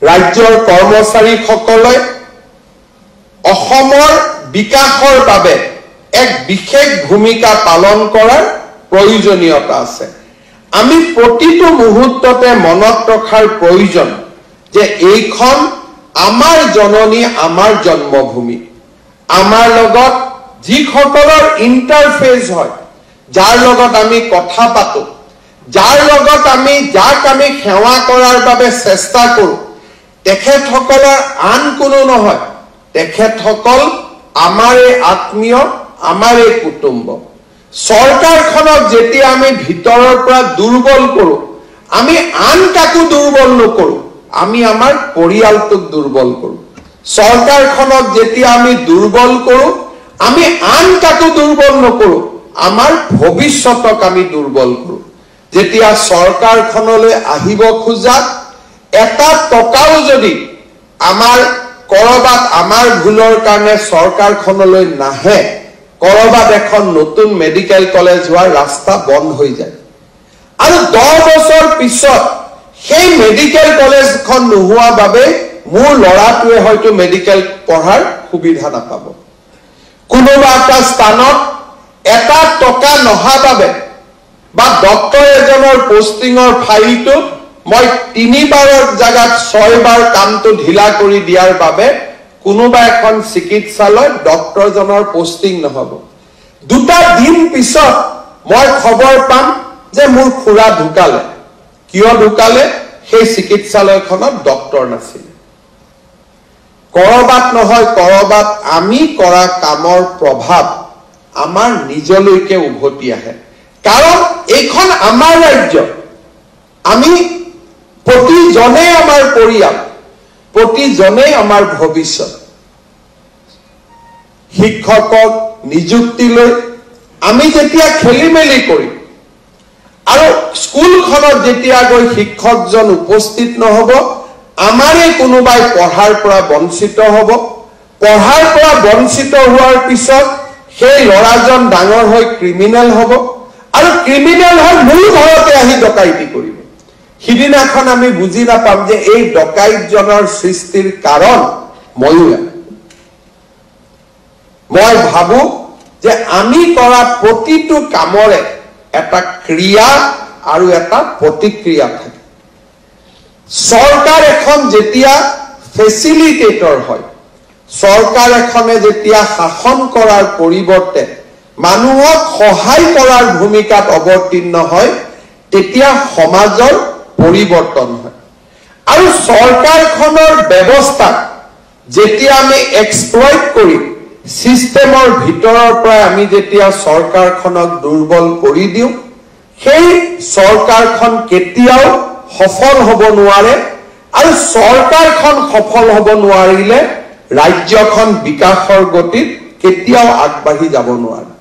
ৰাজ্যৰ কৰ্মচাৰীসকলে অসমৰ বিকাশৰ বাবে এক বিশেষ ভূমিকা পালন কৰাৰ প্ৰয়োজনীয়তা আছে আমি প্ৰতিটো মুহূৰ্ততে মনত ৰখাৰ প্ৰয়োজন যে এইখন আমাৰ জননী আমাৰ জন্মভূমি আমাৰ লগত যিসকলৰ ইন্টাৰফেস হয় যাৰ লগত আমি কথা পাতো যাৰ লগত আমি যাক আমি সেৱা কৰাৰ বাবে চেষ্টা কৰো তেখেতসকলৰ আন কোনো নহয় তেখেতসকল আমাৰে আত্মীয় আমাৰে কুটুম্ব সৰকাৰখনক যেতিয়া আমি ভিতৰৰ পৰা দুৰ্বল কৰো আমি আন কাকো দুৰ্বল নকৰো আমি আমাৰ পৰিয়ালটোক দুৰ্বল কৰো সৰকাৰখনক যেতিয়া আমি দুৰ্বল কৰো আমি আন কাকো দুৰ্বল নকৰো আমাৰ ভৱিষ্যতক আমি দুৰ্বল কৰো যেতিয়া সৰকাৰখনলৈ আহিব খোজা এটা টকাও যদি আমাৰ কৰবাত আমাৰ ভুলৰ কাৰণে সৰকাৰখনলৈ নাহে কৰবাত এখন নতুন মেডিকেল কলেজ হোৱাৰ ৰাস্তা বন্ধ হৈ যায় আৰু 10 বছৰ পিছত সেই মেডিকেল কলেজখন নোহোৱা বাবে মোৰ লৰাটোৱে হয়তো মেডিকেল পঢ়াৰ সুবিধা নাপাব কোনোবা এটা স্থানত এটা টকা নহা বাবে বা ডক্টৰ এজনৰ পোষ্টিংৰ ফাইলটো মই 3 বাৰৰ জায়গাত 6 বাৰ কামটো ঢিলা কৰি দিয়াৰ বাবে কোনোবা এখন চিকিৎসালয় ডক্টৰ জনৰ পোষ্টিং নহব দুটা দিন পিছত মই খবৰ পাম যে মোৰ খুৰা ঢুকালে কিয় ঢুকালে সেই চিকিৎসালয়খনত ডক্টৰ নাছিল কৰবাত নহয় কৰবাত আমি কৰা কামৰ প্ৰভাৱ আমাৰ নিজলৈকে উভতি আহে কাৰণ এইখন আমাৰ ৰাজ্য আমি প্ৰতিজনে আমাৰ পৰিয়াল প্ৰতিজনে আমাৰ ভৱিষ্যত শিক্ষকক নিযুক্তি লৈ আমি যেতিয়া খেলিমেলি কৰিম আৰু স্কুলখনত যেতিয়া গৈ শিক্ষকজন উপস্থিত নহব আমাৰে কোনোবাই পঢ়াৰ পৰা বঞ্চিত হ'ব পঢ়াৰ পৰা বঞ্চিত হোৱাৰ পিছত সেই লৰাজন ডাঙৰ হৈ ক্ৰিমিনেল হ'ব আৰু ক্ৰিমিনেল হৈ মূল ঘৰতে আহি ডকাইতি কৰিব সিদিনাখন আমি বুজি নাপাম যে এই ডকাইতজনৰ সৃষ্টিৰ কাৰণ মই ভাবো যে আমি কৰা প্ৰতিটো কামৰে এটা ক্ৰিয়া আৰু এটা প্ৰতিক্ৰিয়া থাকে সৰকাৰ এখন যেতিয়া ফেসিলিটেটৰ হয় সৰকাৰ এখনে যেতিয়া শাসন কৰাৰ পৰিৱৰ্তে মানুহক সহায় কৰাৰ ভূমিকাত অৱতীৰ্ণ হয় তেতিয়া সমাজৰ পৰিৱৰ্তন হয় আৰু সৰকাৰখনৰ ব্যৱস্থা যেতিয়া আমি এক্সপ্লইট কৰি সিস্টেমৰ ভিতৰৰ পৰা আমি যেতিয়া সৰকাৰখনক দুৰ্বল কৰি দিও সেই সৰকাৰখন কেতিয়াও সফল হ'ব নোৱাৰে আৰু সৰকাৰখন সফল হ'ব নোৱাৰিলে ৰাজ্যখন বিকাশৰ গতিত কেতিয়াও আগবাঢ়ি যাব নোৱাৰে